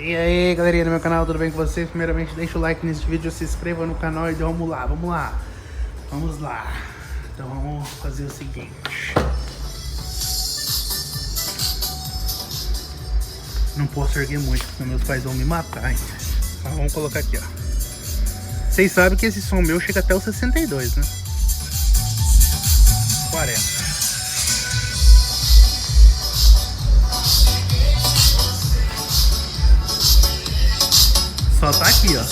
E aí galerinha do meu canal, tudo bem com vocês? Primeiramente deixa o like nesse vídeo, se inscreva no canal e vamos lá. Vamos lá. Então vamos fazer o seguinte. Não posso erguer muito, porque meus pais vão me matar, hein? Mas vamos colocar aqui, ó. Vocês sabem que esse som meu chega até os 62, né? 40. Só tá aqui, ó.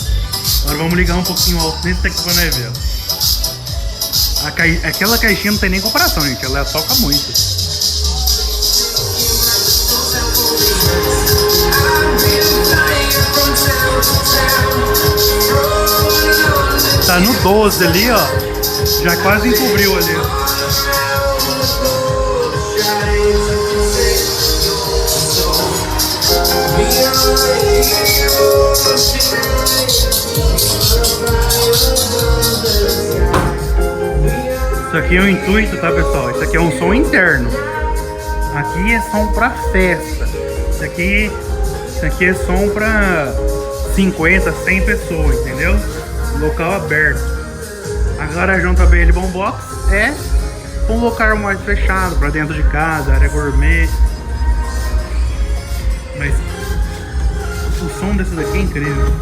Agora vamos ligar um pouquinho alto nesse daqui pra nós ver, ó. Aquela caixinha não tem nem comparação, gente. Ela toca muito. Tá no 12 ali, ó. Já quase encobriu ali, ó. Isso aqui é o intuito, tá, pessoal? Isso aqui é um som interno. Aqui é som pra festa. Isso aqui é som pra 50, 100 pessoas, entendeu? Local aberto. A garagem BL Boombox é um local mais fechado, pra dentro de casa, área gourmet. Mas o som desse daqui é incrível.